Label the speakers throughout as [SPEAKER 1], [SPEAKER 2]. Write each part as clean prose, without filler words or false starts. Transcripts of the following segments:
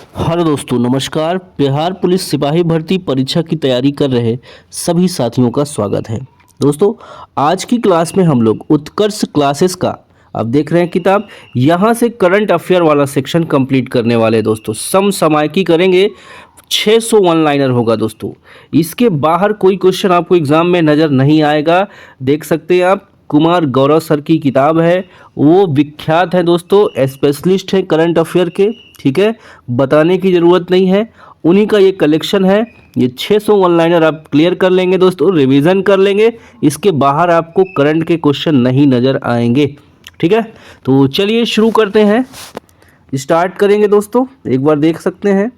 [SPEAKER 1] Hello दोस्तों, नमस्कार। Bihar police सिपाही भर्ती परीक्षा की तैयारी कर रहे सभी साथियों का स्वागत है। दोस्तों, आज की क्लास में हम लोग उत्कर्ष क्लासेस का, आप देख रहे हैं किताब, यहाँ से करंट अफेयर वाला सेक्शन कंप्लीट करने वाले हैं दोस्तों। समसामयिकी करेंगे, 600 वन लाइनर होगा दोस्तों। इसके बाहर कोई क्वेश्चन आपको एग्जाम में नज़र नहीं आएगा। देख सकते हैं आप, कुमार गौरव सर की किताब है, वो विख्यात है दोस्तों, स्पेशलिस्ट है करंट अफेयर के। ठीक है, बताने की ज़रूरत नहीं है, उन्हीं का ये कलेक्शन है। ये 600 वन लाइनर आप क्लियर कर लेंगे दोस्तों, रिवीजन कर लेंगे, इसके बाहर आपको करंट के क्वेश्चन नहीं नज़र आएंगे। ठीक है, तो चलिए शुरू करते हैं, स्टार्ट करेंगे दोस्तों। एक बार देख सकते हैं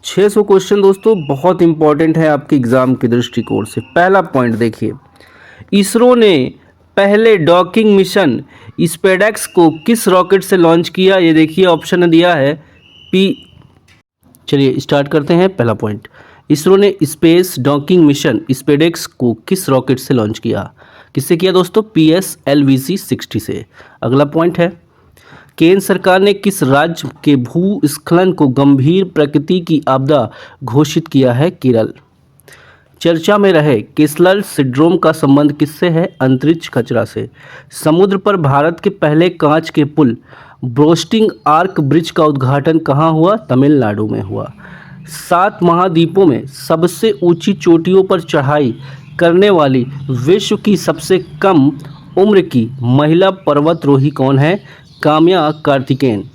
[SPEAKER 1] 600 क्वेश्चन दोस्तों, बहुत इंपॉर्टेंट है आपके एग्जाम के दृष्टिकोण से। पहला पॉइंट देखिए, इसरो ने पहले डॉकिंग मिशन स्पेडेक्स को किस रॉकेट से लॉन्च किया? ये देखिए ऑप्शन दिया है पी। चलिए स्टार्ट करते हैं। पहला पॉइंट, इसरो ने स्पेस डॉकिंग मिशन स्पेडेक्स को किस रॉकेट से लॉन्च किया? किससे किया दोस्तों? PSLV-60 से। अगला पॉइंट है, केंद्र सरकार ने किस राज्य के भूस्खलन को गंभीर प्रकृति की आपदा घोषित किया है? केरल। चर्चा में रहे केसलर सिंड्रोम का संबंध किससे है? अंतरिक्ष कचरा से। समुद्र पर भारत के पहले कांच के पुल ब्रोस्टिंग आर्क ब्रिज का उद्घाटन कहाँ हुआ? तमिलनाडु में हुआ। 7 महाद्वीपों में सबसे ऊंची चोटियों पर चढ़ाई करने वाली विश्व की सबसे कम उम्र की महिला पर्वतरोही कौन है? काम्या कार्तिकेयन।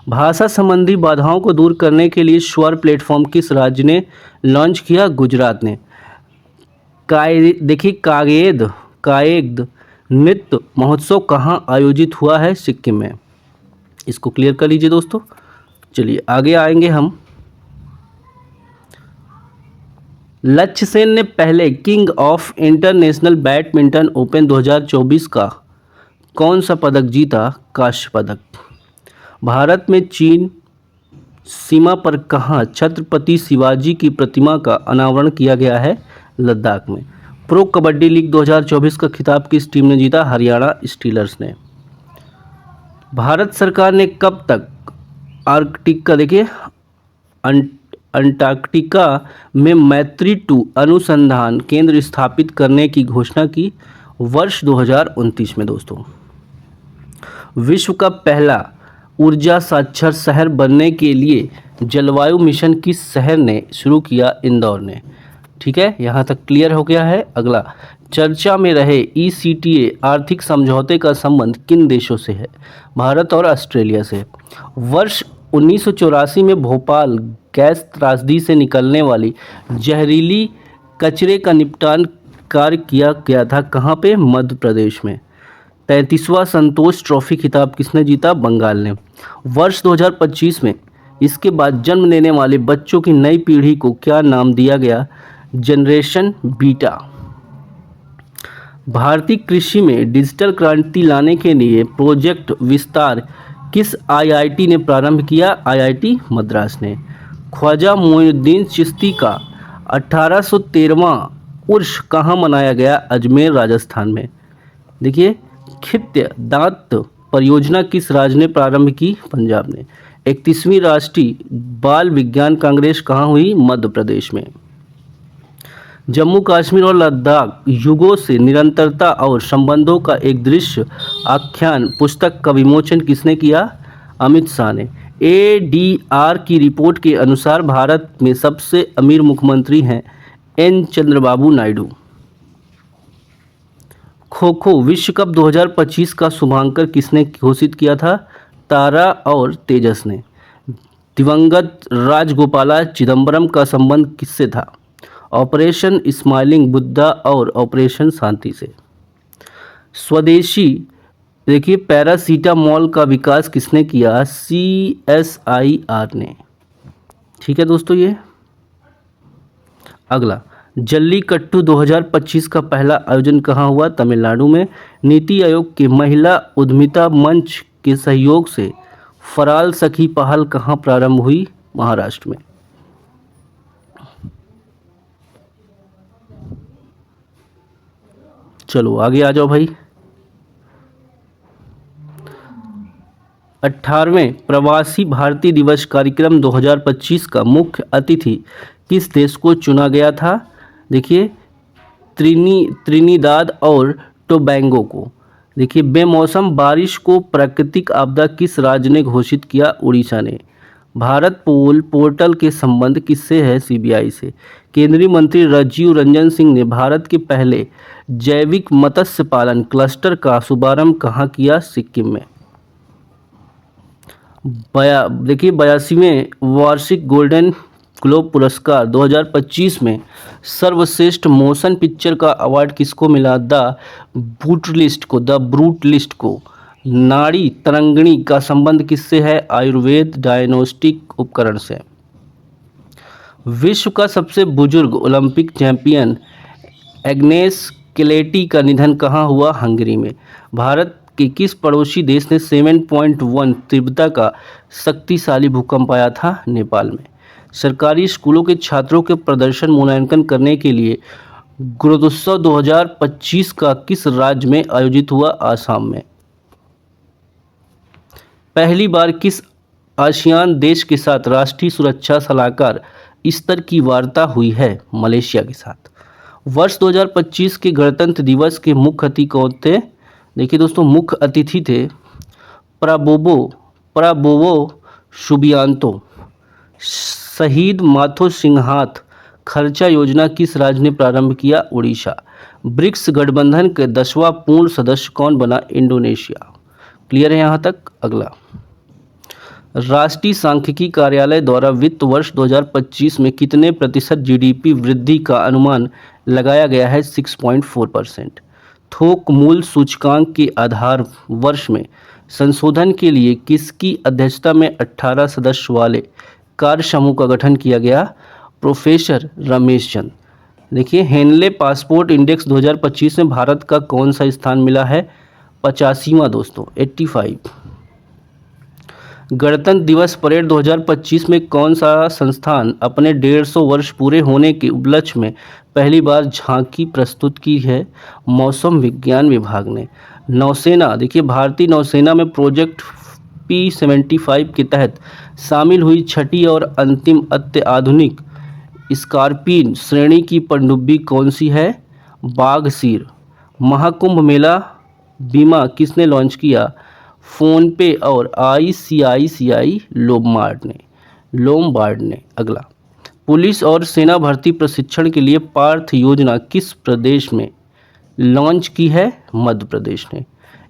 [SPEAKER 1] भाषा संबंधी बाधाओं को दूर करने के लिए स्वर प्लेटफॉर्म किस राज्य ने लॉन्च किया? गुजरात ने। देखिए कायेद नृत्य महोत्सव कहाँ आयोजित हुआ है? सिक्किम में। इसको क्लियर कर लीजिए दोस्तों। चलिए आगे आएंगे हम। लक्ष्य सेन ने पहले king of international badminton open 2024 का कौन सा पदक जीता? कांस्य पदक। भारत में चीन सीमा पर कहाँ छत्रपति शिवाजी की प्रतिमा का अनावरण किया गया है? लद्दाख में। प्रो कबड्डी लीग 2024 का खिताब किस टीम ने जीता? हरियाणा स्टीलर्स ने। भारत सरकार ने कब तक आर्कटिका, देखिए अंटार्कटिका में मैत्री-2 अनुसंधान केंद्र स्थापित करने की घोषणा की? वर्ष 2029 में दोस्तों। विश्व का पहला ऊर्जा साक्षर शहर बनने के लिए जलवायु मिशन किस शहर ने शुरू किया? इंदौर ने। ठीक है, यहाँ तक क्लियर हो गया है। अगला, चर्चा में रहे ECTA आर्थिक समझौते का संबंध किन देशों से है? भारत और ऑस्ट्रेलिया से। वर्ष 1984 में भोपाल गैस त्रासदी से निकलने वाली जहरीली कचरे का निपटान कार्य किया गया था कहाँ पे? मध्य प्रदेश में। 33वां संतोष ट्रॉफी खिताब किसने जीता? बंगाल ने। वर्ष 2025 में इसके बाद जन्म लेने वाले बच्चों की नई पीढ़ी को क्या नाम दिया गया? Generation beta. भारतीय कृषि में डिजिटल क्रांति लाने के लिए प्रोजेक्ट विस्तार किस IIT ने प्रारंभ किया? IIT मद्रास ने। ख्वाजा मोइनुद्दीन चिश्ती का 1813वां उर्स कहाँ मनाया गया? अजमेर राजस्थान में। देखिए, खित्य दांत परियोजना किस राज्य ने प्रारंभ की? पंजाब ने। 31वीं राष्ट्रीय बाल विज्ञान कांग्रेस कहाँ हुई? मध्य प्रदेश में। जम्मू कश्मीर और लद्दाख युगों से निरंतरता और संबंधों का एक दृश्य आख्यान पुस्तक का विमोचन किसने किया? अमित शाह ने। ADR की रिपोर्ट के अनुसार भारत में सबसे अमीर मुख्यमंत्री हैं N चंद्रबाबू नायडू। खो खो विश्व कप 2025 का शुभांकर किसने घोषित किया था? तारा और तेजस ने। दिवंगत राजगोपाला चिदम्बरम का संबंध किससे था? ऑपरेशन स्माइलिंग बुद्धा और ऑपरेशन शांति से। स्वदेशी, देखिए पैरासीटामोल का विकास किसने किया? CSIR ने। ठीक है दोस्तों। ये अगला, जल्लीकट्टू 2025 का पहला आयोजन कहाँ हुआ? तमिलनाडु में। नीति आयोग के महिला उद्यमिता मंच के सहयोग से फराल सखी पहल कहाँ प्रारंभ हुई? महाराष्ट्र में। चलो आगे आ जाओ भाई। 18वें प्रवासी भारतीय दिवस कार्यक्रम 2025 का मुख्य अतिथि किस देश को चुना गया था? देखिए, त्रिनिदाद और टोबैंगो को। देखिए, बेमौसम बारिश को प्राकृतिक आपदा किस राज्य ने घोषित किया? उड़ीसा ने। भारत पोल पोर्टल के संबंध किससे है? सीबीआई से। केंद्रीय मंत्री राजीव रंजन सिंह ने भारत के पहले जैविक मत्स्य पालन क्लस्टर का शुभारंभ कहाँ किया? सिक्किम में। देखिए, 82वें वार्षिक गोल्डन ग्लोब पुरस्कार 2025 में सर्वश्रेष्ठ मोशन पिक्चर का अवार्ड किसको मिला? द ब्रूट लिस्ट को। नाड़ी तरंगिणी का संबंध किससे है? आयुर्वेद डायग्नोस्टिक उपकरण से। विश्व का सबसे बुजुर्ग ओलंपिक चैंपियन एग्नेस केलेटी का निधन कहाँ हुआ? हंगरी में। भारत के किस पड़ोसी देश ने 7.1 तीव्रता का शक्तिशाली भूकंप आया था? नेपाल में। सरकारी स्कूलों के छात्रों के प्रदर्शन मूल्यांकन करने के लिए गुणोत्सव 2025 का किस राज्य में आयोजित हुआ? आसाम में। पहली बार किस आसियान देश के साथ राष्ट्रीय सुरक्षा सलाहकार स्तर की वार्ता हुई है? मलेशिया के साथ। वर्ष 2025 के गणतंत्र दिवस के मुख्य अतिथि कौन थे? देखिए दोस्तों, मुख्य अतिथि थे प्राबोवो सुबियांतो। शहीद माथो सिंहात खर्चा योजना किस राज्य ने प्रारंभ किया? उड़ीसा। ब्रिक्स गठबंधन के 10वां पूर्ण सदस्य कौन बना? इंडोनेशिया। क्लियर है यहाँ तक? अगला, राष्ट्रीय सांख्यिकी कार्यालय द्वारा वित्त वर्ष 2025 में कितने प्रतिशत जीडीपी वृद्धि का अनुमान लगाया गया है? 6.4%। थोक मूल्य सूचकांक के आधार वर्ष में संशोधन के लिए किसकी अध्यक्षता में 18 सदस्य वाले कार्य समूह का गठन किया गया? प्रोफेसर रमेश चंद। देखिए, हेनले पासपोर्ट इंडेक्स 2025 में भारत का कौन सा स्थान मिला है? 85वां दोस्तों, 85। गणतंत्र दिवस परेड 2025 में कौन सा संस्थान अपने 150 वर्ष पूरे होने के उपलक्ष्य में पहली बार झांकी प्रस्तुत की है? मौसम विज्ञान विभाग ने। नौसेना, देखिए, भारतीय नौसेना में प्रोजेक्ट P-75 के तहत शामिल हुई छठी और अंतिम अत्याधुनिक स्कॉर्पियन श्रेणी की पनडुब्बी कौन सी है? बाघसीर। महाकुंभ मेला बीमा किसने लॉन्च किया? फोनपे और ICICI लोमबार्ड ने। अगला, पुलिस और सेना भर्ती प्रशिक्षण के लिए पार्थ योजना किस प्रदेश में लॉन्च की है? मध्य प्रदेश ने।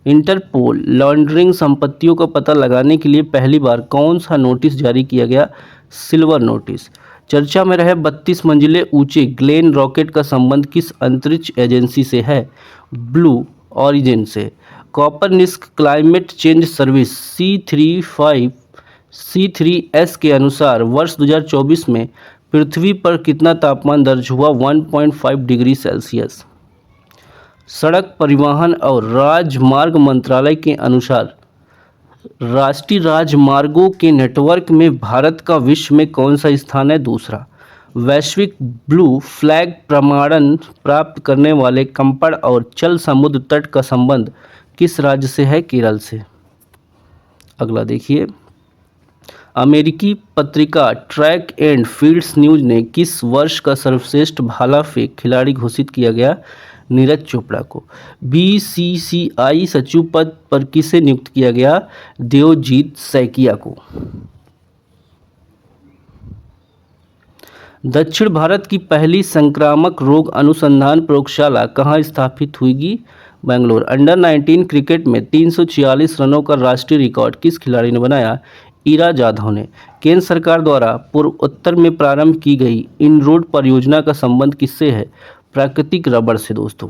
[SPEAKER 1] इंटरपोल लॉन्ड्रिंग संपत्तियों का पता लगाने के लिए पहली बार कौन सा नोटिस जारी किया गया? Silver notice. चर्चा में रहे 32 मंजिले ऊंचे ग्लेन रॉकेट का संबंध किस अंतरिक्ष एजेंसी से है? ब्लू ऑरिजिन से। Copernicus climate change service C3S के अनुसार वर्ष 2024 में पृथ्वी पर कितना तापमान दर्ज हुआ? 1.5 डिग्री सेल्सियस। सड़क परिवहन और राजमार्ग मंत्रालय के अनुसार राष्ट्रीय राजमार्गों के नेटवर्क में भारत का विश्व में कौन सा स्थान है? दूसरा। वैश्विक ब्लू फ्लैग प्रमाणन प्राप्त करने वाले कंपड़ और चल समुद्र तट का संबंध किस राज्य से है? केरल से। अगला देखिए, अमेरिकी पत्रिका ट्रैक एंड फील्ड्स न्यूज ने किस वर्ष का सर्वश्रेष्ठ भाला फेंक खिलाड़ी घोषित किया गया? नीरज चोपड़ा को। BCCI सचिव पद पर किसे नियुक्त किया गया? देवजीत सैकिया को। दक्षिण भारत की पहली संक्रामक रोग अनुसंधान प्रयोगशाला कहाँ स्थापित हुई? बेंगलोर। अंडर 19 क्रिकेट में 346 रनों का राष्ट्रीय रिकॉर्ड किस खिलाड़ी ने बनाया? ईरा जाधव ने। केंद्र सरकार द्वारा पूर्वोत्तर में प्रारंभ की गई इन रोड परियोजना का संबंध किससे है? प्राकृतिक रबड़ से दोस्तों।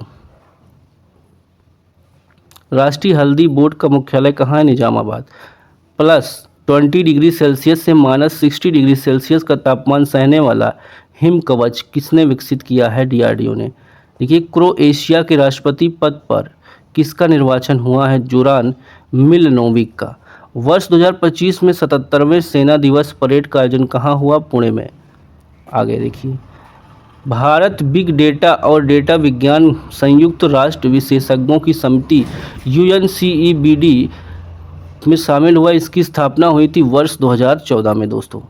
[SPEAKER 1] राष्ट्रीय हल्दी बोर्ड का मुख्यालय कहाँ है? निजामाबाद। +20 डिग्री सेल्सियस से -60 डिग्री सेल्सियस का तापमान सहने वाला हिम कवच किसने विकसित किया है? DRDO ने। देखिए, क्रोएशिया के राष्ट्रपति पद पर किसका निर्वाचन हुआ है? जोरान मिलनोविक का। वर्ष 2025 में 77वें सेना दिवस परेड का आयोजन कहाँ हुआ? पुणे में। आगे देखिए, भारत बिग डेटा और डेटा विज्ञान संयुक्त राष्ट्र विशेषज्ञों की समिति UNCEBD में शामिल हुआ। इसकी स्थापना हुई थी वर्ष 2014 में दोस्तों।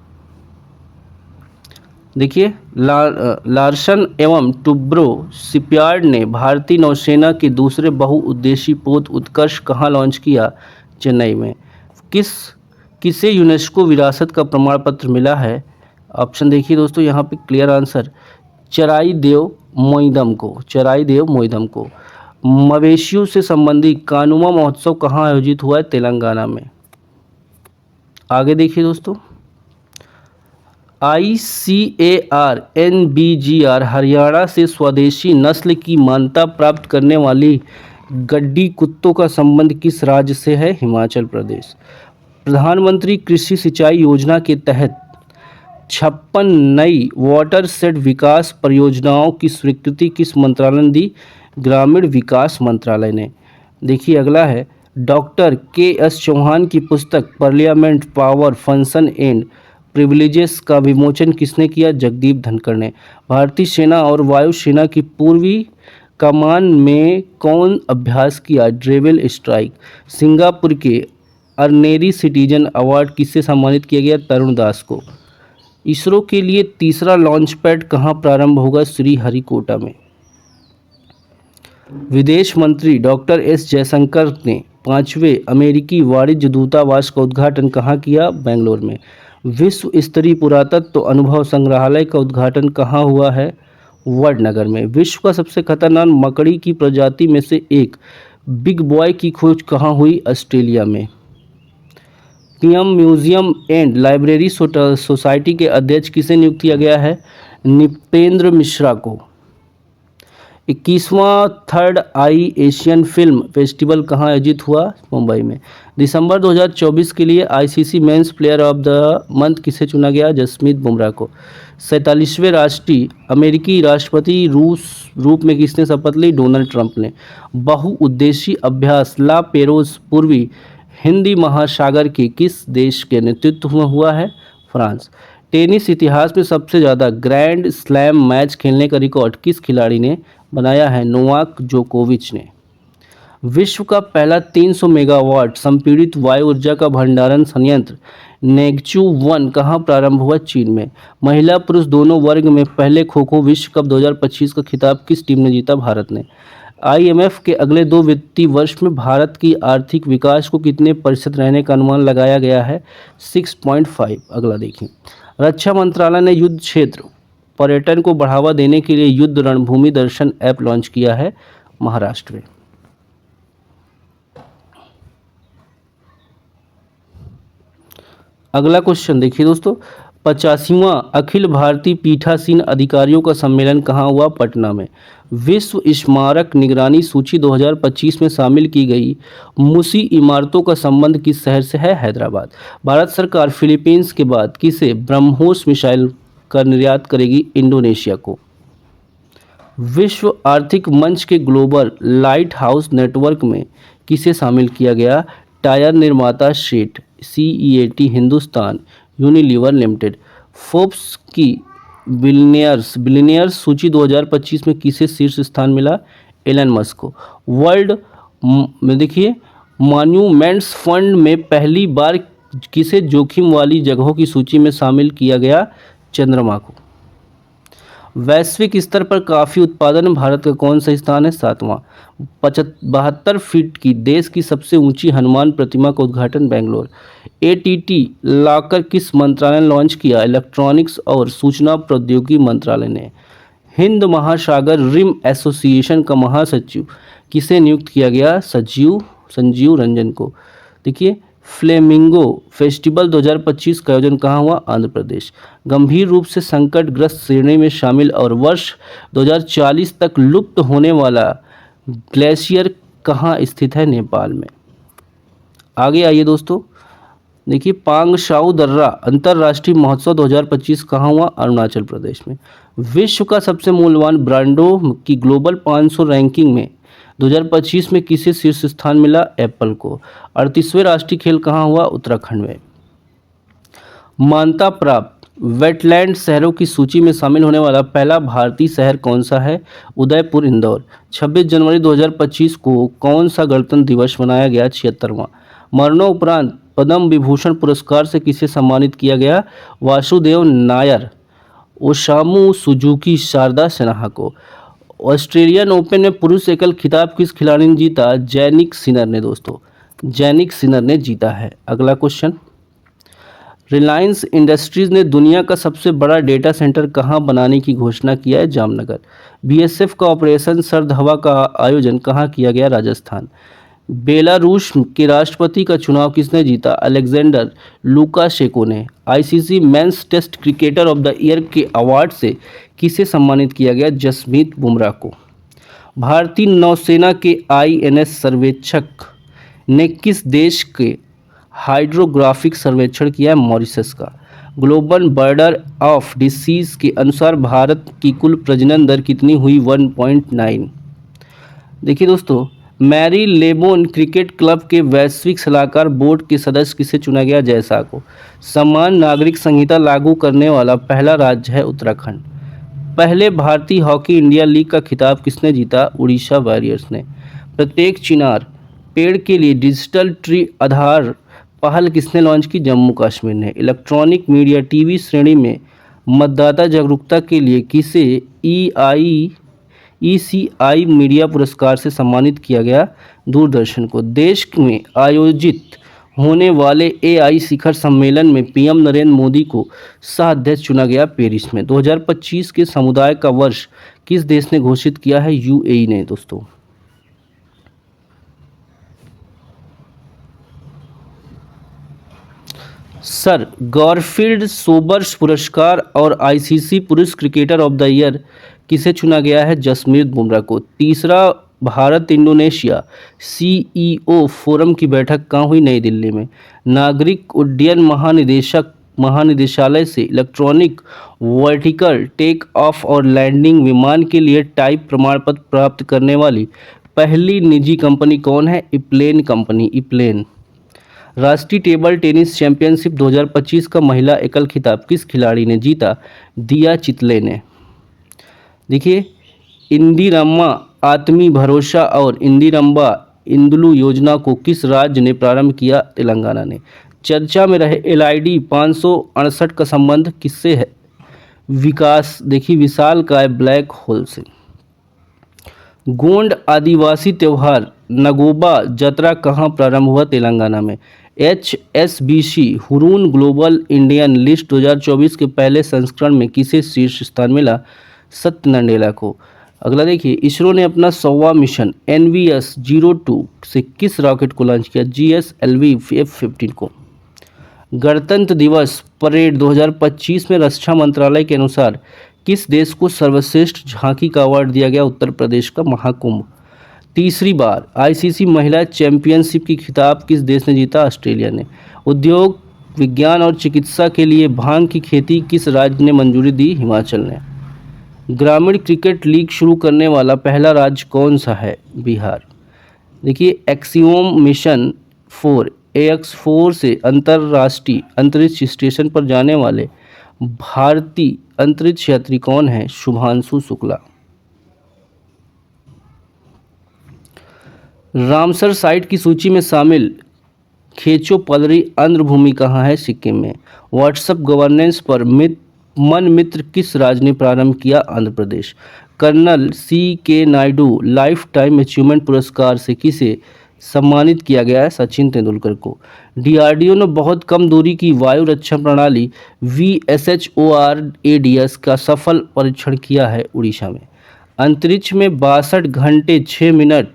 [SPEAKER 1] देखिए लार्सन एवं टुब्रो शिपयार्ड ने भारतीय नौसेना के दूसरे बहुउद्देशीय पोत उत्कर्ष कहाँ लॉन्च किया? चेन्नई में। किसे यूनेस्को विरासत का प्रमाण पत्र मिला है? ऑप्शन देखिए दोस्तों यहाँ पे क्लियर आंसर चराईदेव मोइदम को। मवेशियों से संबंधित कानुमा महोत्सव कहाँ आयोजित हुआ है? तेलंगाना में। आगे देखिए दोस्तों, ICAR NBGR हरियाणा से स्वदेशी नस्ल की मान्यता प्राप्त करने वाली गड्डी कुत्तों का संबंध किस राज्य से है? हिमाचल प्रदेश। प्रधानमंत्री कृषि सिंचाई योजना के तहत 56 नई वाटर शेड विकास परियोजनाओं की स्वीकृति किस मंत्रालय ने दी? ग्रामीण विकास मंत्रालय ने। देखिए अगला है डॉक्टर KS चौहान की पुस्तक parliament power function and privileges का विमोचन किसने किया? जगदीप धनखड़ ने। भारतीय सेना और वायु सेना की पूर्वी कमान में कौन अभ्यास किया? ड्रेवेल स्ट्राइक। सिंगापुर के ऑनरेरी सिटीजन अवार्ड किससे सम्मानित किया गया? तरुण दास को। इसरो के लिए तीसरा लॉन्च पैड कहाँ प्रारंभ होगा? श्रीहरिकोटा में। विदेश मंत्री डॉक्टर S जयशंकर ने 5वें अमेरिकी वाणिज्य दूतावास का उद्घाटन कहाँ किया? बेंगलोर में। विश्व स्तरीय पुरातत्व अनुभव संग्रहालय का उद्घाटन कहाँ हुआ है? वडनगर में। विश्व का सबसे खतरनाक मकड़ी की प्रजाति में से एक बिग बॉय की खोज कहाँ हुई? ऑस्ट्रेलिया में। PM museum and library society के अध्यक्ष किसे नियुक्त किया गया है? निपेंद्र मिश्रा को। 21वां थर्ड आई एशियन फिल्म फेस्टिवल कहाँ आयोजित हुआ? मुंबई में। दिसंबर 2024 के लिए ICC men's player of the month किसे चुना गया? जसमीत बुमराह को। 47वें राष्ट्रीय अमेरिकी राष्ट्रपति रूप में किसने शपथ ली? डोनाल्ड ट्रंप ने। बहुउद्देशीय अभ्यास ला पेरोस पूर्वी हिंदी महासागर के किस देश के नेतृत्व में हुआ है? फ्रांस। टेनिस इतिहास में सबसे ज़्यादा ग्रैंड स्लैम मैच खेलने का रिकॉर्ड किस खिलाड़ी ने बनाया है? नोवाक जोकोविच ने। विश्व का पहला 300 मेगावाट संपीड़ित वायु ऊर्जा का भंडारण संयंत्र नेगचू 1 कहाँ प्रारंभ हुआ? चीन में। महिला पुरुष दोनों वर्ग में पहले खो खो विश्व कप 2025 का खिताब किस टीम ने जीता? भारत ने। IMF के अगले 2 वित्तीय वर्ष में भारत की आर्थिक विकास को कितने % रहने का अनुमान लगाया गया है? 6.5। अगला देखिए, रक्षा मंत्रालय ने युद्ध क्षेत्र पर्यटन को बढ़ावा देने के लिए युद्ध रणभूमि दर्शन ऐप लॉन्च किया है। महाराष्ट्र में। अगला क्वेश्चन देखिए दोस्तों, 85वां अखिल भारतीय पीठासीन अधिकारियों का सम्मेलन कहाँ हुआ? पटना में। विश्व स्मारक निगरानी सूची 2025 में शामिल की गई मूसी इमारतों का संबंध किस शहर से है? हैदराबाद। भारत सरकार फिलीपींस के बाद किसे ब्रह्मोस मिसाइल का निर्यात करेगी? इंडोनेशिया को। विश्व आर्थिक मंच के ग्लोबल लाइट हाउस नेटवर्क में किसे शामिल किया गया? टायर निर्माता set CEAT Hindustan Unilever limited. Forbes की बिलियनियर्स सूची 2025 में किसे शीर्ष स्थान मिला? एलन मस्क को। वर्ल्ड में देखिए मॉन्यूमेंट्स फंड में पहली बार किसे जोखिम वाली जगहों की सूची में शामिल किया गया? चंद्रमा को। वैश्विक स्तर पर कॉफी उत्पादन में भारत का कौन सा स्थान है? 7वां। 72 फीट की देश की सबसे ऊंची हनुमान प्रतिमा का उद्घाटन बेंगलोर। ATT लॉकर किस मंत्रालय ने लॉन्च किया? इलेक्ट्रॉनिक्स और सूचना प्रौद्योगिकी मंत्रालय ने। हिंद महासागर रिम एसोसिएशन का महासचिव किसे नियुक्त किया गया? संजीव रंजन को। देखिए फ्लेमिंगो फेस्टिवल 2025 का आयोजन कहाँ हुआ? आंध्र प्रदेश। गंभीर रूप से संकटग्रस्त श्रेणी में शामिल और वर्ष 2040 तक लुप्त होने वाला ग्लेशियर कहाँ स्थित है? नेपाल में। आगे आइए दोस्तों, देखिए पांगशाऊ दर्रा अंतर्राष्ट्रीय महोत्सव 2025 कहाँ हुआ? अरुणाचल प्रदेश में। विश्व का सबसे मूल्यवान ब्रांडों की ग्लोबल 500 रैंकिंग में 2025 में किसे शीर्ष स्थान मिला? एप्पल को। 38वें राष्ट्रीय खेल कहाँ हुआ? उत्तराखंड में। मान्यता प्राप्त वेटलैंड शहरों की सूची में शामिल होने वाला पहला भारतीय शहर कौन सा है? उदयपुर इंदौर। 26 जनवरी 2025 को कौन सा गणतंत्र दिवस मनाया गया? 76वां। मरणोपरांत पद्म विभूषण पुरस्कार से किसे सम्मानित किया गया? वासुदेव नायर, ओसामू सुजुकी, शारदा सिन्हा को। ऑस्ट्रेलियन ओपन में पुरुष एकल खिताब किस खिलाड़ी ने जीता? जैनिक सिनर ने दोस्तों, जैनिक सिनर ने जीता है। अगला क्वेश्चन, रिलायंस इंडस्ट्रीज ने दुनिया का सबसे बड़ा डेटा सेंटर कहां बनाने की घोषणा किया है? जामनगर। बीएसएफ का ऑपरेशन सर्द हवा का आयोजन कहां किया गया? राजस्थान। बेलारूस के राष्ट्रपति का चुनाव किसने जीता? अलेक्जेंडर लुकाशेंको ने। ICC men's test cricketer of the year के अवार्ड से किसे सम्मानित किया गया? जसप्रीत बुमराह को। भारतीय नौसेना के आईएनएस सर्वेक्षक ने किस देश के हाइड्रोग्राफिक सर्वेक्षण किया है? मॉरिशस का। ग्लोबल बर्डर ऑफ डिसीज के अनुसार भारत की कुल प्रजनन दर कितनी हुई? 1.9। देखिए दोस्तों, मैरी लेबोन क्रिकेट क्लब के वैश्विक सलाहकार बोर्ड के सदस्य किसे चुना गया? जयशाह को। समान नागरिक संहिता लागू करने वाला पहला राज्य है उत्तराखंड। पहले भारतीय हॉकी इंडिया लीग का खिताब किसने जीता? उड़ीसा वॉरियर्स ने। प्रत्येक चिनार पेड़ के लिए डिजिटल ट्री आधार पहल किसने लॉन्च की? जम्मू कश्मीर ने। इलेक्ट्रॉनिक मीडिया टीवी श्रेणी में मतदाता जागरूकता के लिए किसे ईसीआई मीडिया पुरस्कार से सम्मानित किया गया? दूरदर्शन को। देश में आयोजित होने वाले एआई शिखर सम्मेलन में पीएम नरेंद्र मोदी को सह अध्यक्ष चुना गया पेरिस में। 2025 के समुदाय का वर्ष किस देश ने घोषित किया है? यूएई ने दोस्तों। सर गॉरफील्ड सोबर्स पुरस्कार और आईसीसी पुरुष क्रिकेटर ऑफ द ईयर किसे चुना गया है? जसप्रीत बुमराह को। तीसरा भारत इंडोनेशिया सीईओ फोरम की बैठक कहाँ हुई? नई दिल्ली में। नागरिक उड्डयन महानिदेशालय से इलेक्ट्रॉनिक वर्टिकल टेक ऑफ और लैंडिंग विमान के लिए टाइप प्रमाण पत्र प्राप्त करने वाली पहली निजी कंपनी कौन है? इप्लेन कंपनी, इप्लेन। राष्ट्रीय टेबल टेनिस चैंपियनशिप 2025 का महिला एकल खिताब किस खिलाड़ी ने जीता? दिया चितले ने। देखिए, इंदिरम्मा आत्मी भरोसा और इंदिरम्मा इंदुलु योजना को किस राज्य ने प्रारंभ किया? तेलंगाना ने। चर्चा में रहे एलआईडी 568 का संबंध किससे है? विकास, देखिए, विशालकाय ब्लैक होल से। गोंड आदिवासी त्योहार नगोबा जतरा कहाँ प्रारंभ हुआ? तेलंगाना में। HSBC Hurun global Indian list 2024 के पहले संस्करण में किसे शीर्ष स्थान मिला? सत्य नंडेला को। अगला देखिए, इसरो ने अपना 100वां मिशन NVS-02 से किस रॉकेट को लॉन्च किया? GSLV F-15 को। गणतंत्र दिवस परेड 2025 में रक्षा मंत्रालय के अनुसार किस देश को सर्वश्रेष्ठ झांकी का अवार्ड दिया गया? उत्तर प्रदेश का महाकुंभ। तीसरी बार आईसीसी महिला चैंपियनशिप की खिताब किस देश ने जीता? ऑस्ट्रेलिया ने। उद्योग, विज्ञान और चिकित्सा के लिए भांग की खेती किस राज्य ने मंजूरी दी? हिमाचल ने। ग्रामीण क्रिकेट लीग शुरू करने वाला पहला राज्य कौन सा है? बिहार। देखिए, एक्सियोम मिशन 4 AX4 से अंतर्राष्ट्रीय अंतरिक्ष स्टेशन पर जाने वाले भारतीय अंतरिक्ष यात्री कौन है? शुभांशु शुक्ला। रामसर साइट की सूची में शामिल खेचो पलरी आंध्रभूमि कहाँ है? सिक्किम में। व्हाट्सएप गवर्नेंस पर मन मित्र किस राज्य ने प्रारंभ किया? Andhra Pradesh. Colonel CK Naidu lifetime achievement पुरस्कार से किसे सम्मानित किया गया है? सचिन तेंदुलकर को। DRDO ने बहुत कम दूरी की वायु रक्षा प्रणाली VSHORADS का सफल परीक्षण किया है? उड़ीसा में। अंतरिक्ष में 62 घंटे 6 मिनट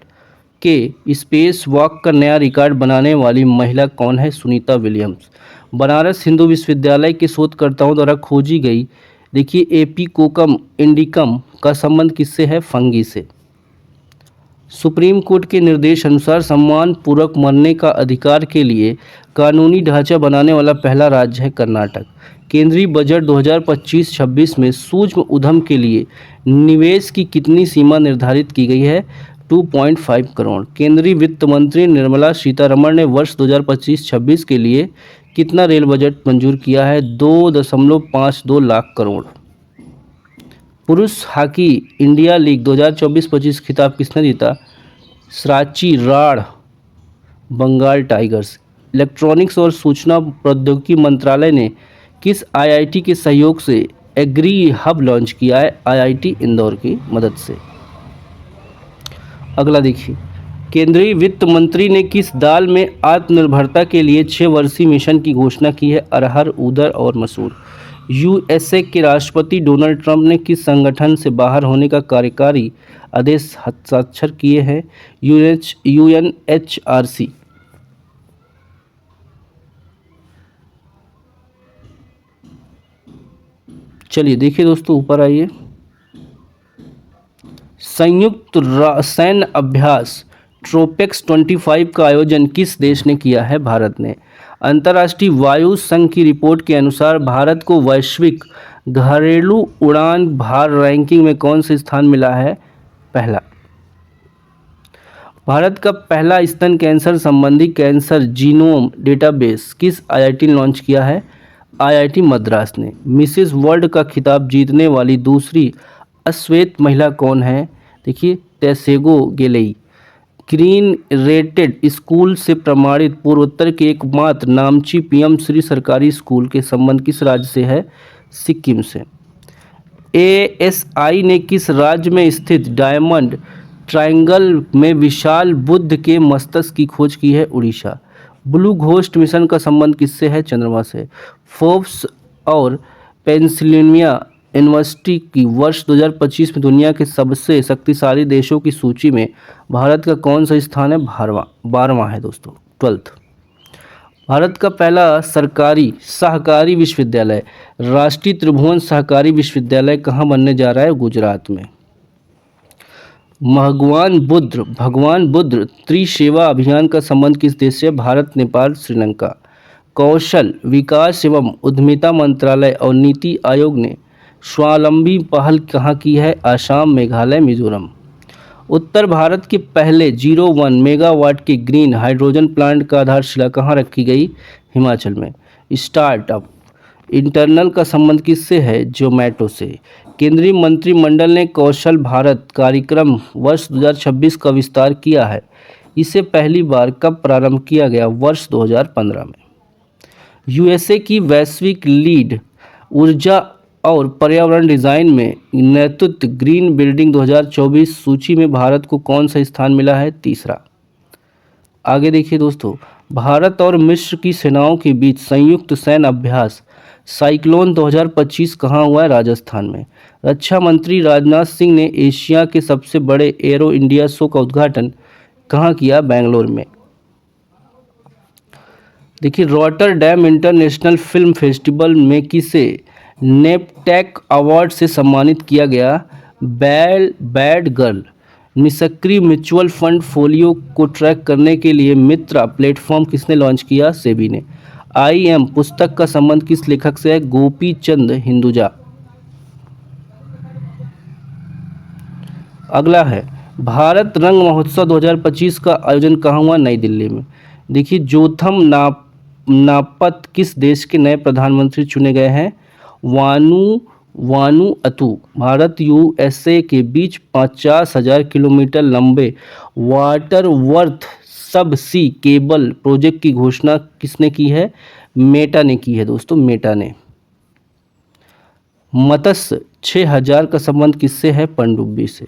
[SPEAKER 1] के स्पेस वॉक का नया रिकॉर्ड बनाने वाली महिला कौन है? सुनीता विलियम्स। बनारस हिंदू विश्वविद्यालय के शोधकर्ताओं द्वारा खोजी गई, देखिए, एपिकोकम इंडिकम का संबंध किससे है? फंगी से। सुप्रीम कोर्ट के निर्देश अनुसार सम्मान पूर्वक मरने का अधिकार के लिए कानूनी ढांचा बनाने वाला पहला राज्य है कर्नाटक। केंद्रीय बजट 2025-26 में सूक्ष्म उद्यम के लिए निवेश की कितनी सीमा निर्धारित की गई है? 2.5 करोड़। केंद्रीय वित्त मंत्री निर्मला सीतारमण ने वर्ष 2025-26 के लिए कितना रेल बजट मंजूर किया है? 2.52 लाख करोड़। पुरुष हॉकी इंडिया लीग 2024-25 खिताब किसने जीता? सांची राढ़ बंगाल टाइगर्स। इलेक्ट्रॉनिक्स और सूचना प्रौद्योगिकी मंत्रालय ने किस आईआईटी के सहयोग से एग्री हब लॉन्च किया है? आईआईटी इंदौर की मदद से। अगला देखिए, केंद्रीय वित्त मंत्री ने किस दाल में आत्मनिर्भरता के लिए 6 वर्षीय मिशन की घोषणा की है? अरहर, उड़द और मसूर। यूएसए के राष्ट्रपति डोनाल्ड ट्रंप ने किस संगठन से बाहर होने का कार्यकारी आदेश हस्ताक्षर किए हैं? यूएनएचआरसी। चलिए देखिए दोस्तों, ऊपर आइए। संयुक्त सैन्य अभ्यास ट्रोपेक्स 25 का आयोजन किस देश ने किया है? भारत ने। अंतर्राष्ट्रीय वायु संघ की रिपोर्ट के अनुसार भारत को वैश्विक घरेलू उड़ान भार रैंकिंग में कौन सा स्थान मिला है? पहला। भारत का पहला स्तन कैंसर संबंधी कैंसर जीनोम डेटाबेस किस आईआईटी ने लॉन्च किया है? आईआईटी मद्रास ने। मिसेस वर्ल्ड का खिताब जीतने वाली दूसरी अश्वेत महिला कौन है? देखिए, टेसेगो गेलेई। ग्रीन रेटेड स्कूल से प्रमाणित पूर्वोत्तर के एकमात्र नामची पीएम श्री सरकारी स्कूल के संबंध किस राज्य से है? सिक्किम से। एएसआई ने किस राज्य में स्थित डायमंड ट्रायंगल में विशाल बुद्ध के मस्तक की खोज की है? उड़ीसा। ब्लू घोस्ट मिशन का संबंध किससे है? चंद्रमा से। फोर्ब्स और पेंसिल्वेनिया यूनिवर्सिटी की वर्ष 2025 में दुनिया के सबसे शक्तिशाली देशों की सूची में भारत का कौन सा स्थान है? 12वां है दोस्तों, 12th। भारत का पहला सरकारी सहकारी विश्वविद्यालय राष्ट्रीय त्रिभुवन सहकारी विश्वविद्यालय कहाँ बनने जा रहा है? गुजरात में। भगवान बुद्ध त्रिसेवा अभियान का संबंध किस देश से? भारत, नेपाल, श्रीलंका। कौशल विकास एवं उद्यमिता मंत्रालय और नीति आयोग ने स्वावलंबी पहल कहाँ की है? आसाम, मेघालय, मिजोरम। उत्तर भारत के पहले 01 मेगावाट के ग्रीन हाइड्रोजन प्लांट का आधारशिला कहाँ रखी गई? हिमाचल में। स्टार्टअप इंटरनल का संबंध किससे है? जोमैटो से। केंद्रीय मंत्रिमंडल ने कौशल भारत कार्यक्रम वर्ष 2026 का विस्तार किया है। इसे पहली बार कब प्रारंभ किया गया? वर्ष 2015 में। यूएसए की वैश्विक लीड ऊर्जा और पर्यावरण डिजाइन में नेतृत्व ग्रीन बिल्डिंग 2024 सूची में भारत को कौन सा स्थान मिला है? तीसरा। आगे देखिए दोस्तों, भारत और मिस्र की सेनाओं के बीच संयुक्त सैन्य अभ्यास साइक्लोन 2025 कहाँ हुआ है? राजस्थान में। रक्षा मंत्री राजनाथ सिंह ने एशिया के सबसे बड़े एरो इंडिया शो का उद्घाटन कहाँ किया? बेंगलोर में। देखिए, रॉटरडैम इंटरनेशनल फिल्म फेस्टिवल में किसे नेपटेक अवार्ड से सम्मानित किया गया? Bad girl. निष्क्रिय म्यूचुअल फंड फोलियो को ट्रैक करने के लिए मित्रा प्लेटफॉर्म किसने लॉन्च किया? सेबी ने। IM पुस्तक का संबंध किस लेखक से है? गोपी चंद हिंदुजा। अगला है, भारत रंग महोत्सव 2025 का आयोजन कहाँ हुआ? नई दिल्ली में। देखिए, जोथम नापत किस देश के नए प्रधानमंत्री चुने गए हैं? वानुअतु। भारत यूएसए के बीच 50,000 किलोमीटर लंबे वाटरवर्थ सब सी केबल प्रोजेक्ट की घोषणा किसने की है? मेटा ने की है दोस्तों, मेटा ने। मत्स्य 6000 का संबंध किससे है? पनडुब्बी से।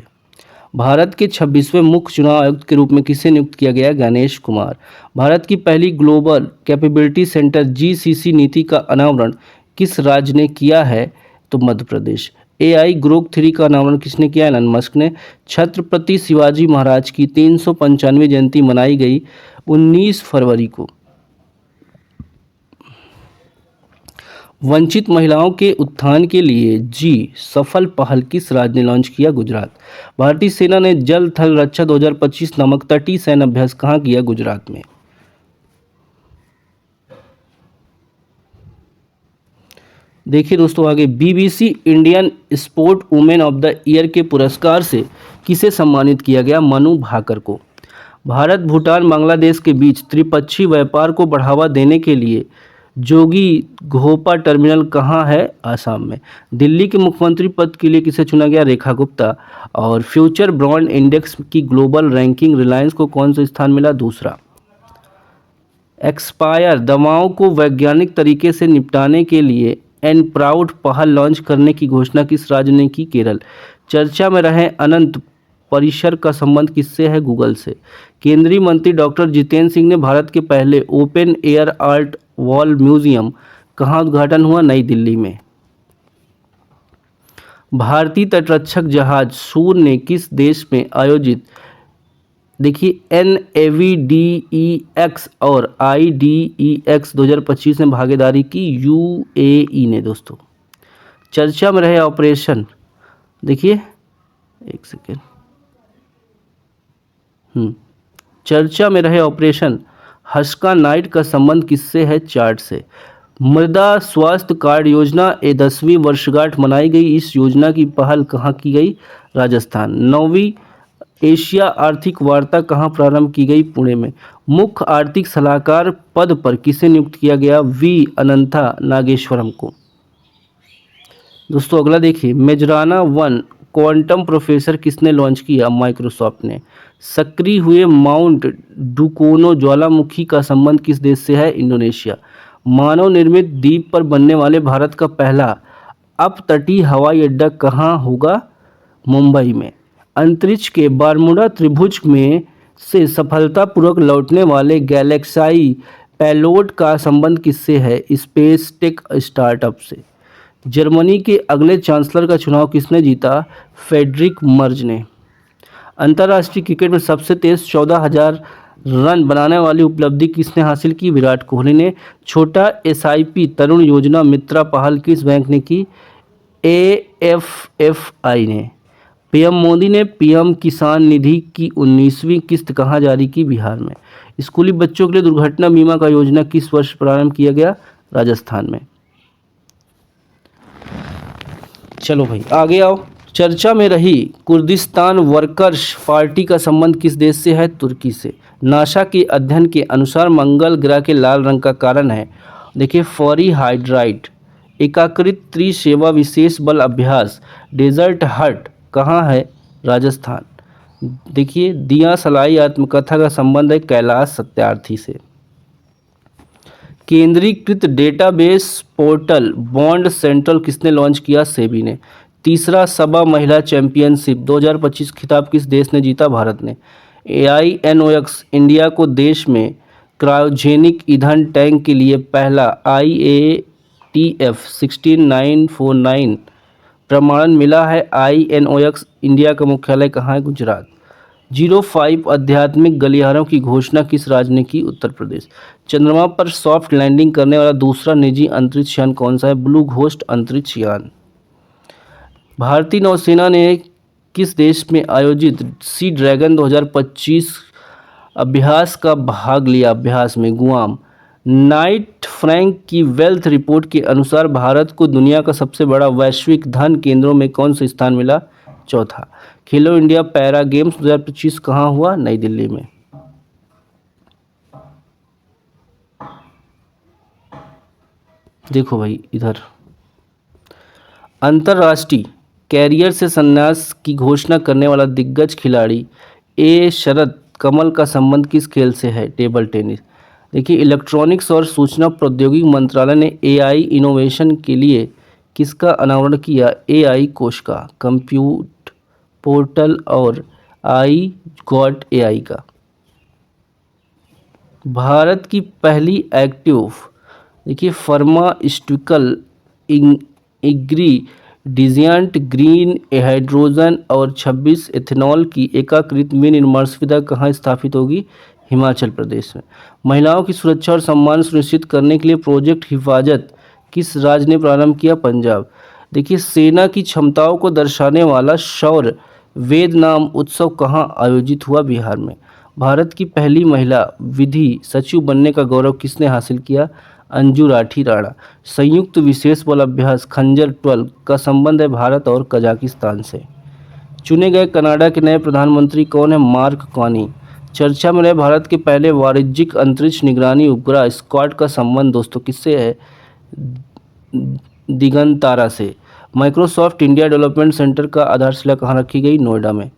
[SPEAKER 1] भारत के 26वें मुख्य चुनाव आयुक्त के रूप में किसे नियुक्त किया गया? गणेश कुमार। भारत की पहली ग्लोबल कैपेबिलिटी सेंटर GCC नीति का अनावरण किस राज्य ने किया है? तो मध्य प्रदेश। AI ग्रोक 3 का अनावरण किसने किया? एलन मस्क ने। छत्रपति शिवाजी महाराज की 395वीं जयंती मनाई गई 19 फरवरी को। वंचित महिलाओं के उत्थान के लिए सफल पहल किस राज्य ने लॉन्च किया? गुजरात। भारतीय सेना ने जल थल रक्षा 2025 नामक तटीय सैन्य अभ्यास कहाँ किया? गुजरात में। देखिए दोस्तों, आगे BBC Indian sport women of the year के पुरस्कार से किसे सम्मानित किया गया? मनु भाकर को। भारत, भूटान, बांग्लादेश के बीच त्रिपक्षीय व्यापार को बढ़ावा देने के लिए जोगी घोपा टर्मिनल कहाँ है? आसाम में। दिल्ली के मुख्यमंत्री पद के लिए किसे चुना गया? रेखा गुप्ता। और फ्यूचर ब्रॉन्ड इंडेक्स की ग्लोबल रैंकिंग रिलायंस को कौन सा स्थान मिला? दूसरा। एक्सपायर दवाओं को वैज्ञानिक तरीके से निपटाने के लिए एन प्राउड पहल लॉन्च करने की घोषणा किस राज्य ने की? केरल। चर्चा में रहे अनंत परिसर का संबंध किससे है? गूगल से। केंद्रीय मंत्री डॉक्टर जितेंद्र सिंह ने भारत के पहले open air art wall museum कहाँ उद्घाटन हुआ? नई दिल्ली में। भारतीय तटरक्षक जहाज सूर्य ने किस देश में आयोजित देखिए NAVDEX और IDEX 2025 में भागीदारी की? UAE ने दोस्तों। चर्चा में रहे ऑपरेशन देखिए एक सेकेंड चर्चा में रहे ऑपरेशन हस्का नाइट का संबंध किससे है? चार्ट से। मृदा स्वास्थ्य कार्ड योजना 10वीं वर्षगांठ मनाई गई। इस योजना की पहल कहाँ की गई? राजस्थान। 9वीं एशिया आर्थिक वार्ता कहाँ प्रारंभ की गई? पुणे में। मुख्य आर्थिक सलाहकार पद पर किसे नियुक्त किया गया? वी अनंथा नागेश्वरम को। दोस्तों अगला देखिए, मेजराना 1 क्वांटम प्रोसेसर किसने लॉन्च किया? माइक्रोसॉफ्ट ने। सक्रिय हुए माउंट डुकोनो ज्वालामुखी का संबंध किस देश से है? इंडोनेशिया। मानव निर्मित द्वीप पर बनने वाले भारत का पहला अपतटीय हवाई अड्डा कहाँ होगा? मुंबई में। अंतरिक्ष के बारमूडा त्रिभुज में से सफलतापूर्वक लौटने वाले गैलेक्साई पेलोड का संबंध किससे है? स्पेस टेक स्टार्टअप से। जर्मनी के अगले चांसलर का चुनाव किसने जीता? फेडरिक मर्ज ने। अंतर्राष्ट्रीय क्रिकेट में सबसे तेज 14,000 रन बनाने वाली उपलब्धि किसने हासिल की? विराट कोहली ने। छोटा SIP तरुण योजना मित्रा पहल किस बैंक ने की? AFFI ने। PM मोदी ने PM किसान निधि की 19वीं किस्त कहाँ जारी की? बिहार में। स्कूली बच्चों के लिए दुर्घटना बीमा का योजना किस वर्ष प्रारंभ किया गया? राजस्थान में। चलो भाई आगे आओ। चर्चा में रही कुर्दिस्तान वर्कर्स पार्टी का संबंध किस देश से है? तुर्की से। नासा के अध्ययन के अनुसार मंगल ग्रह के लाल रंग का कारण है देखिए फॉरीहाइड्राइट। एकीकृत त्रिसेवा विशेष बल अभ्यास डेजर्ट हट कहाँ है? राजस्थान। देखिए दिया सलाई आत्मकथा का संबंध है कैलाश सत्यार्थी से। केंद्रीकृत डेटाबेस पोर्टल बॉन्ड सेंट्रल किसने लॉन्च किया? सेबी ने। तीसरा सबा महिला चैंपियनशिप 2025 खिताब किस देश ने जीता? भारत ने। AINOX इंडिया को देश में क्रायोजेनिक ईंधन टैंक के लिए पहला IATF 16949 प्रमाणन मिला है। INOX इंडिया का मुख्यालय कहाँ है? गुजरात। 05 आध्यात्मिक गलियारों की घोषणा किस राज्य ने की? उत्तर प्रदेश। चंद्रमा पर सॉफ्ट लैंडिंग करने वाला दूसरा निजी अंतरिक्ष यान कौन सा है? ब्लू घोस्ट अंतरिक्ष यान। भारतीय नौसेना ने किस देश में आयोजित सी ड्रैगन 2025 अभ्यास का भाग लिया? अभ्यास में गुआम। नाइट फ्रैंक की वेल्थ रिपोर्ट के अनुसार भारत को दुनिया का सबसे बड़ा वैश्विक धन केंद्रों में कौन सा स्थान मिला? चौथा। खेलो इंडिया पैरा गेम्स 2025 कहाँ हुआ? नई दिल्ली में। देखो भाई इधर अंतर्राष्ट्रीय कैरियर से संन्यास की घोषणा करने वाला दिग्गज खिलाड़ी शरद कमल का संबंध किस खेल से है? Table tennis. देखिए इलेक्ट्रॉनिक्स और सूचना प्रौद्योगिकी मंत्रालय ने AI इनोवेशन के लिए किसका अनावरण किया? AI कोश का, कंप्यूट पोर्टल और आई गॉट AI का। भारत की पहली एक्टिव देखिए फार्मास्यूटिकल इंग्रेडिएंट ग्रीन हाइड्रोजन और 26 एथेनॉल की एकीकृत विनिर्माण सुविधा कहाँ स्थापित होगी? हिमाचल प्रदेश में। महिलाओं की सुरक्षा और सम्मान सुनिश्चित करने के लिए प्रोजेक्ट हिफाजत किस राज्य ने प्रारंभ किया? पंजाब। देखिए सेना की क्षमताओं को दर्शाने वाला शौर्य वेद नाम उत्सव कहाँ आयोजित हुआ? बिहार में। भारत की पहली महिला विधि सचिव बनने का गौरव किसने हासिल किया? अंजू राठी राणा। संयुक्त विशेष बल अभ्यास खंजर 12 का संबंध है भारत और कजाकिस्तान से। चुने गए कनाडा के नए प्रधानमंत्री कौन है? Mark Carney. चर्चा में रहे भारत के पहले वाणिज्यिक अंतरिक्ष निगरानी उपग्रह स्क्वाड का संबंध दोस्तों किससे है? दिगंतारा से। माइक्रोसॉफ्ट इंडिया डेवलपमेंट सेंटर का आधारशिला कहाँ रखी गई? नोएडा में।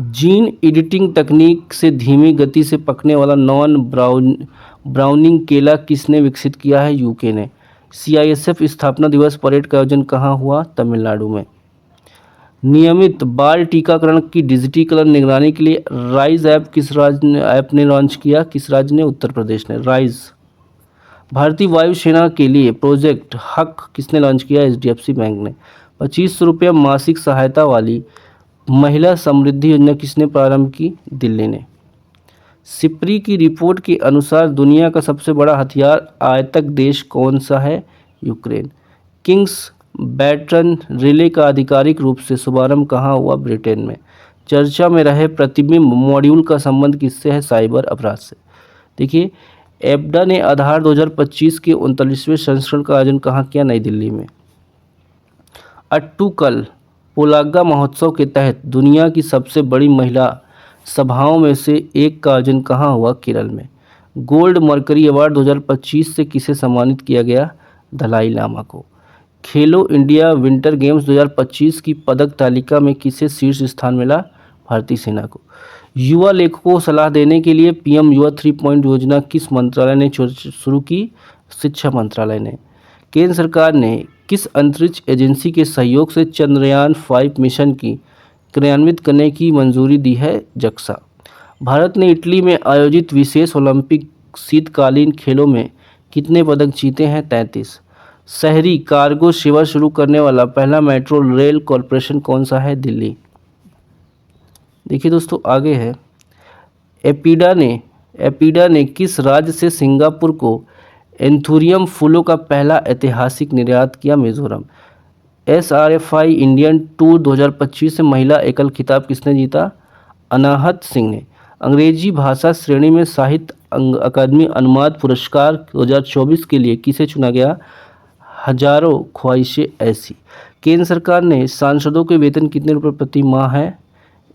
[SPEAKER 1] जीन एडिटिंग तकनीक से धीमी गति से पकने वाला नॉन ब्राउनिंग केला किसने विकसित किया है? यूके ने। सीआईएसएफ स्थापना दिवस परेड का आयोजन कहाँ हुआ? तमिलनाडु में। नियमित बाल टीकाकरण की डिजिटीकरण निगरानी के लिए राइज ऐप ने लॉन्च किया? किस राज्य ने? उत्तर प्रदेश ने। राइज। भारतीय वायुसेना के लिए प्रोजेक्ट हक किसने लॉन्च किया? एचडीएफसी बैंक ने। 2500 रुपये मासिक सहायता वाली महिला समृद्धि योजना किसने प्रारंभ की? दिल्ली ने। सिप्री की रिपोर्ट के अनुसार दुनिया का सबसे बड़ा हथियार आयातक देश कौन सा है? यूक्रेन। किंग्स बैटन रिले का आधिकारिक रूप से शुभारंभ कहाँ हुआ? ब्रिटेन में। चर्चा में रहे प्रतिबिंब मॉड्यूल का संबंध किससे है? साइबर अपराध से। देखिए, एब्डा ने आधार 2025 के 39वें संस्करण का आयोजन कहाँ किया? नई दिल्ली में। अट्टुकल पोलाग्गा महोत्सव के तहत दुनिया की सबसे बड़ी महिला सभाओं में से एक का आयोजन कहाँ हुआ? केरल में। गोल्ड मर्करी अवार्ड 2025 से किसे सम्मानित किया गया? दलाई लामा को। खेलो इंडिया विंटर गेम्स 2025 की पदक तालिका में किसे शीर्ष स्थान मिला? भारतीय सेना को। युवा लेखकों को सलाह देने के लिए पीएम युवा 3 योजना किस मंत्रालय ने शुरू की? शिक्षा मंत्रालय ने। केंद्र सरकार ने किस अंतरिक्ष एजेंसी के सहयोग से चंद्रयान 5 मिशन की क्रियान्वित करने की मंजूरी दी है? जक्सा। भारत ने इटली में आयोजित विशेष ओलंपिक शीतकालीन खेलों में कितने पदक जीते हैं? 33। शहरी कार्गो सेवा शुरू करने वाला पहला मेट्रो रेल कॉरपोरेशन कौन सा है? दिल्ली। देखिए दोस्तों, आगे है एपीडा ने किस राज्य से सिंगापुर को एंथुरियम फूलों का पहला ऐतिहासिक निर्यात किया? मिजोरम। एसआरएफआई इंडियन टूर 2025 से महिला एकल खिताब किसने जीता? अनाहत सिंह ने। अंग्रेजी भाषा श्रेणी में साहित्य अकादमी अनुवाद पुरस्कार 2024 के लिए किसे चुना गया? हजारों ख्वाहिशें ऐसी। केंद्र सरकार ने सांसदों के वेतन कितने रुपए प्रति माह है?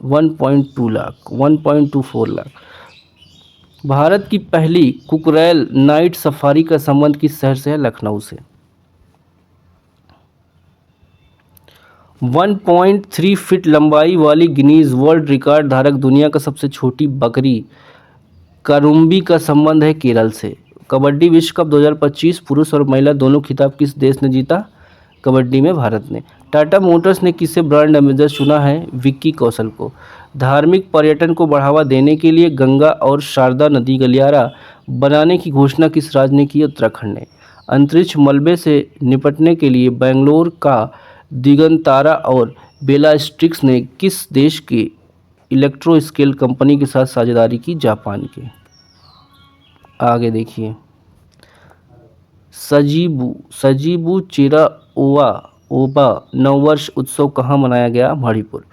[SPEAKER 1] 1.2 लाख, 1.24 लाख। भारत की पहली कुकरैल नाइट सफारी का संबंध किस शहर से है? लखनऊ से। 1.3 फीट लंबाई वाली गिनीज वर्ल्ड रिकॉर्ड धारक दुनिया का सबसे छोटी बकरी कारुम्बी का संबंध है केरल से। कबड्डी विश्व कप 2025 पुरुष और महिला दोनों खिताब किस देश ने जीता? कबड्डी में भारत ने। टाटा मोटर्स ने किसे ब्रांड एम्बेसडर चुना है? विक्की कौशल को। धार्मिक पर्यटन को बढ़ावा देने के लिए गंगा और शारदा नदी गलियारा बनाने की घोषणा किस राज्य ने की? उत्तराखंड ने। अंतरिक्ष मलबे से निपटने के लिए बेंगलोर का दिगंतारा और बेलास्ट्रिक्स ने किस देश के इलेक्ट्रो स्केल कंपनी के साथ साझेदारी की? जापान के। आगे देखिए, सजीबू चिरा ओबा नववर्ष उत्सव कहाँ मनाया गया? मणिपुर।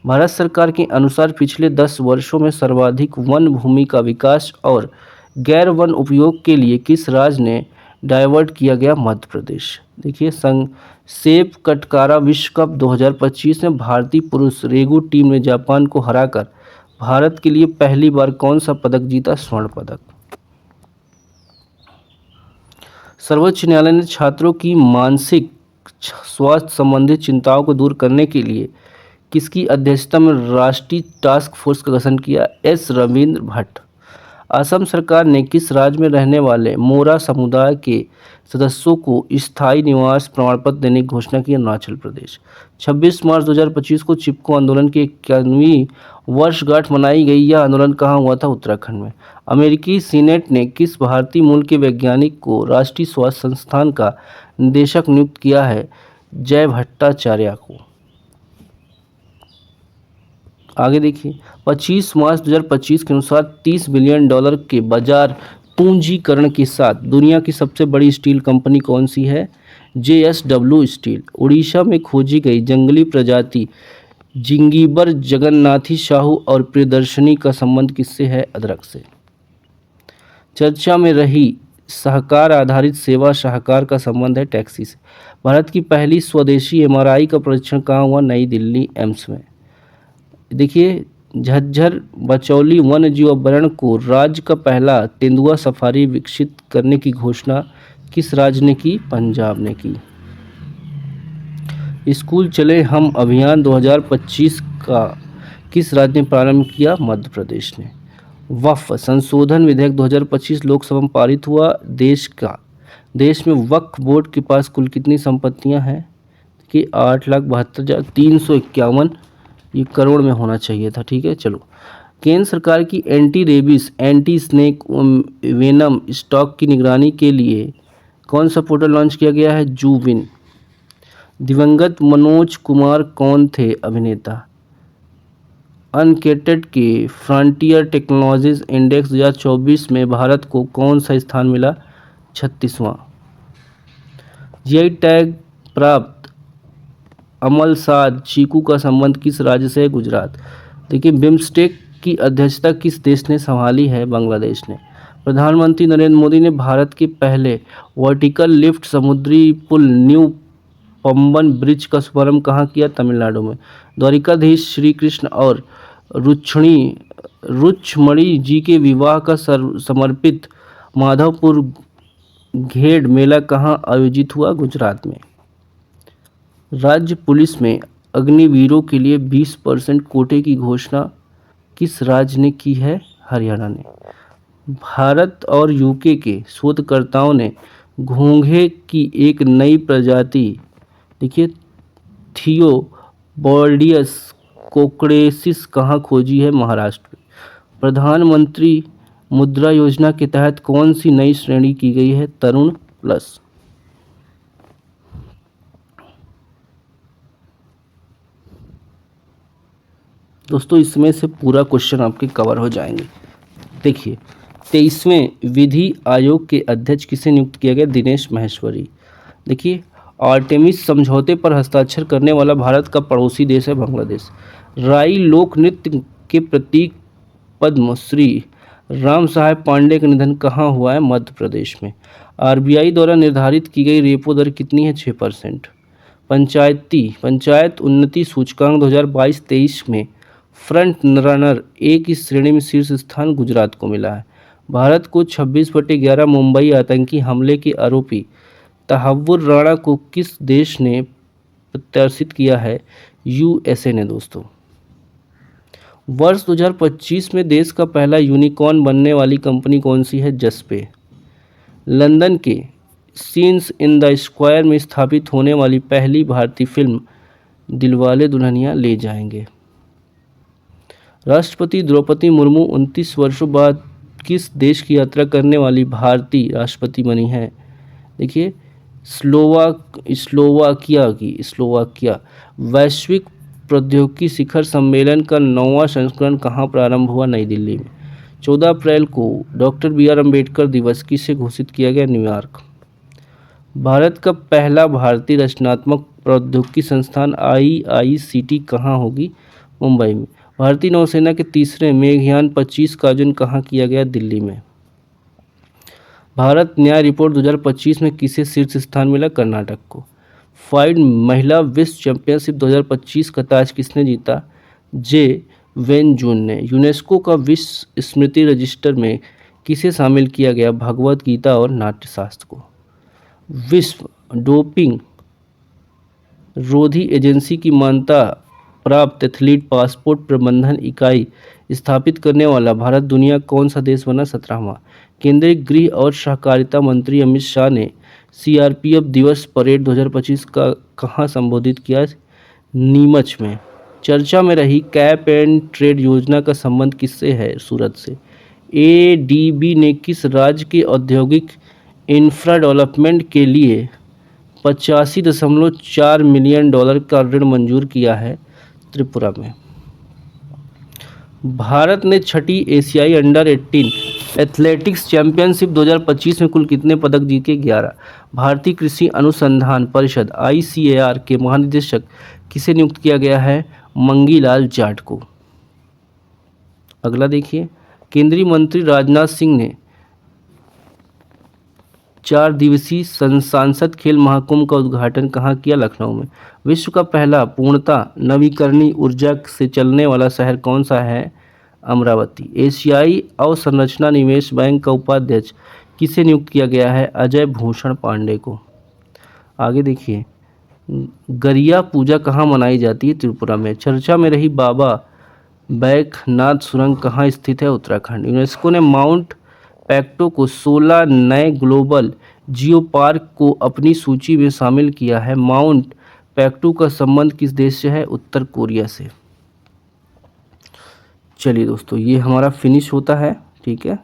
[SPEAKER 1] भारत सरकार के अनुसार पिछले 10 वर्षों में सर्वाधिक वन भूमि का विकास और गैर वन उपयोग के लिए किस राज्य ने डाइवर्ट किया गया? मध्य प्रदेश। देखिए, सेप कटकारा विश्व कप 2025 में भारतीय पुरुष रेगू टीम ने जापान को हराकर भारत के लिए पहली बार कौन सा पदक जीता? स्वर्ण पदक। सर्वोच्च न्यायालय ने छात्रों की मानसिक स्वास्थ्य संबंधी चिंताओं को दूर करने के लिए किसकी अध्यक्षता में राष्ट्रीय टास्क फोर्स का गठन किया? एस रविंद्र भट्ट। असम सरकार ने किस राज्य में रहने वाले मोरा समुदाय के सदस्यों को स्थायी निवास प्रमाण पत्र देने की घोषणा की? अरुणाचल प्रदेश। 26 मार्च 2025 को चिपको आंदोलन की 91वीं वर्षगांठ मनाई गई। यह आंदोलन कहाँ हुआ था? उत्तराखंड में। अमेरिकी सीनेट ने किस भारतीय मूल के वैज्ञानिक को राष्ट्रीय स्वास्थ्य संस्थान का निदेशक नियुक्त किया है? जय भट्टाचार्य को। आगे देखिए, 25 मार्च 2025 के अनुसार $30 बिलियन के बाजार पूंजीकरण के साथ दुनिया की सबसे बड़ी स्टील कंपनी कौन सी है? JSW steel. उड़ीसा में खोजी गई जंगली प्रजाति जिंगीबर जगन्नाथी शाहू और प्रियदर्शनी का संबंध किससे है? अदरक से। चर्चा में रही सहकार आधारित सेवा शाहकार का संबंध है टैक्सी से। भारत की पहली स्वदेशी MRI का परीक्षण कहाँ हुआ? नई दिल्ली एम्स में। देखिए, झज्जर बचौली वन्य जीव अभयारण्य को राज्य का पहला तेंदुआ सफारी विकसित करने की घोषणा किस राज्य ने की? पंजाब ने की। स्कूल चले हम अभियान 2025 का किस राज्य ने प्रारंभ किया? मध्य प्रदेश ने। वक्फ संशोधन विधेयक 2025 लोकसभा में पारित हुआ। देश में वक्फ बोर्ड के पास कुल कितनी संपत्तियां हैं? कि 8,72,351, ये करोड़ में होना चाहिए था। ठीक है, चलो। केंद्र सरकार की anti rabies anti snake venom stock की निगरानी के लिए कौन सा पोर्टल लॉन्च किया गया है? जूविन। दिवंगत मनोज कुमार कौन थे? अभिनेता। अनकेटेड के फ्रंटियर टेक्नोलॉजीज इंडेक्स 2024 में भारत को कौन सा स्थान मिला? 36वां। जीआई टैग प्राप्त अमलसाद चीकू का संबंध किस राज्य से है? गुजरात। देखिए, बिम्स्टेक की अध्यक्षता किस देश ने संभाली है? बांग्लादेश ने। प्रधानमंत्री नरेंद्र मोदी ने भारत के पहले वर्टिकल लिफ्ट समुद्री पुल न्यू पंबन ब्रिज का शुभारंभ कहाँ किया? तमिलनाडु में। द्वारिकाधीश श्री कृष्ण और रुक्ष्मणी जी के विवाह का समर्पित माधवपुर घेड़ मेला कहाँ आयोजित हुआ? गुजरात में। राज्य पुलिस में अग्निवीरों के लिए 20% कोटे की घोषणा किस राज्य ने की है? हरियाणा ने। भारत और यूके के शोधकर्ताओं ने घोंघे की एक नई प्रजाति, देखिए, थियोबॉर्डियस कोक्रेसिस कहाँ खोजी है? महाराष्ट्र में। प्रधानमंत्री मुद्रा योजना के तहत कौन सी नई श्रेणी की गई है? तरुण प्लस। दोस्तों, इसमें से पूरा क्वेश्चन आपके कवर हो जाएंगे। देखिए, 23वें विधि आयोग के अध्यक्ष किसे नियुक्त किया गया? दिनेश माहेश्वरी। देखिए, आर्टेमिस समझौते पर हस्ताक्षर करने वाला भारत का पड़ोसी देश है बांग्लादेश। राई लोक नृत्य के प्रतीक पद्म श्री राम साहेब पांडे का निधन कहाँ हुआ है? मध्य प्रदेश में। आरबीआई द्वारा निर्धारित की गई रेपो दर कितनी है? 6%। पंचायत उन्नति सूचकांक 2022-23 में फ्रंट रनर ए की श्रेणी में शीर्ष स्थान गुजरात को मिला है। भारत को 26/11 मुंबई आतंकी हमले के आरोपी तहव्वुर राणा को किस देश ने प्रत्यार्शित किया है? यूएसए ने। दोस्तों, वर्ष 2025 में देश का पहला यूनिकॉर्न बनने वाली कंपनी कौन सी है? जसपे। लंदन के सीन्स इन द स्क्वायर में स्थापित होने वाली पहली भारतीय फिल्म दिलवाले दुल्हनिया ले जाएंगे। राष्ट्रपति द्रौपदी मुर्मू 29 वर्षों बाद किस देश की यात्रा करने वाली भारतीय राष्ट्रपति बनी है? देखिए, स्लोवाकिया। वैश्विक प्रौद्योगिकी शिखर सम्मेलन का 9वां संस्करण कहाँ प्रारंभ हुआ? नई दिल्ली में। 14 अप्रैल को डॉक्टर बी आर अम्बेडकर दिवस किसे घोषित किया गया? न्यूयॉर्क। भारत का पहला भारतीय रचनात्मक प्रौद्योगिकी संस्थान IICT कहाँ होगी? मुंबई में। भारतीय नौसेना के तीसरे मेघयान 25 का आयोजन कहाँ किया गया? दिल्ली में। भारत न्याय रिपोर्ट 2025 में किसे शीर्ष स्थान मिला? कर्नाटक को। फाइड महिला विश्व चैंपियनशिप 2025 का ताज किसने जीता? जे वेन जून ने। यूनेस्को का विश्व स्मृति रजिस्टर में किसे शामिल किया गया? भगवत गीता और नाट्यशास्त्र को। विश्व डोपिंग रोधी एजेंसी की मान्यता प्राप्त एथलीट पासपोर्ट प्रबंधन इकाई स्थापित करने वाला भारत दुनिया कौन सा देश बना? 17वां। केंद्रीय गृह और सहकारिता मंत्री अमित शाह ने सीआरपीएफ दिवस परेड 2025 का कहाँ संबोधित किया? नीमच में। चर्चा में रही कैप एंड ट्रेड योजना का संबंध किससे है? सूरत से। एडीबी ने किस राज्य के औद्योगिक इंफ्रा डेवलपमेंट के लिए 85.4 मिलियन डॉलर का ऋण मंजूर किया है? त्रिपुरा में। भारत ने छठी एशियाई अंडर 18 एथलेटिक्स चैंपियनशिप 2025 में कुल कितने पदक जीते? 11। भारतीय कृषि अनुसंधान परिषद ICAR के महानिदेशक किसे नियुक्त किया गया है? मंगीलाल जाट को। अगला देखिए, केंद्रीय मंत्री राजनाथ सिंह ने 4 दिवसीय सांसद खेल महाकुंभ का उद्घाटन कहाँ किया? लखनऊ में। विश्व का पहला पूर्णतः नवीकरणीय ऊर्जा से चलने वाला शहर कौन सा है? अमरावती। एशियाई अवसंरचना निवेश बैंक का उपाध्यक्ष किसे नियुक्त किया गया है? अजय भूषण पांडे को। आगे देखिए, गरिया पूजा कहाँ मनाई जाती है? त्रिपुरा में। चर्चा में रही बाबा बैकनाथ सुरंग कहाँ स्थित है? उत्तराखंड। यूनेस्को ने माउंट पैक्टो को 16 नए ग्लोबल जियो पार्क को अपनी सूची में शामिल किया है। माउंट पैक्टो का संबंध किस देश से है? उत्तर कोरिया से। चलिए दोस्तों, ये हमारा फिनिश होता है, ठीक है।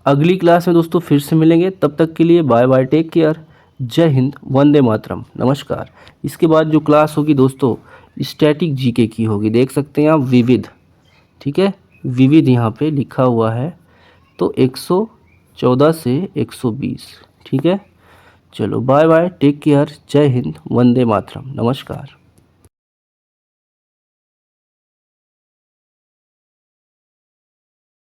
[SPEAKER 1] अगली क्लास में दोस्तों फिर से मिलेंगे, तब तक के लिए बाय बाय, टेक केयर, जय हिंद, वंदे मातरम, नमस्कार। इसके बाद जो क्लास होगी दोस्तों स्टैटिक जीके की होगी, देख सकते हैं आप विविध, ठीक है, विविध यहाँ पे लिखा हुआ है, तो 114 से 120, ठीक है। चलो बाय बाय, टेक केयर, जय हिंद, वंदे मातरम, नमस्कार।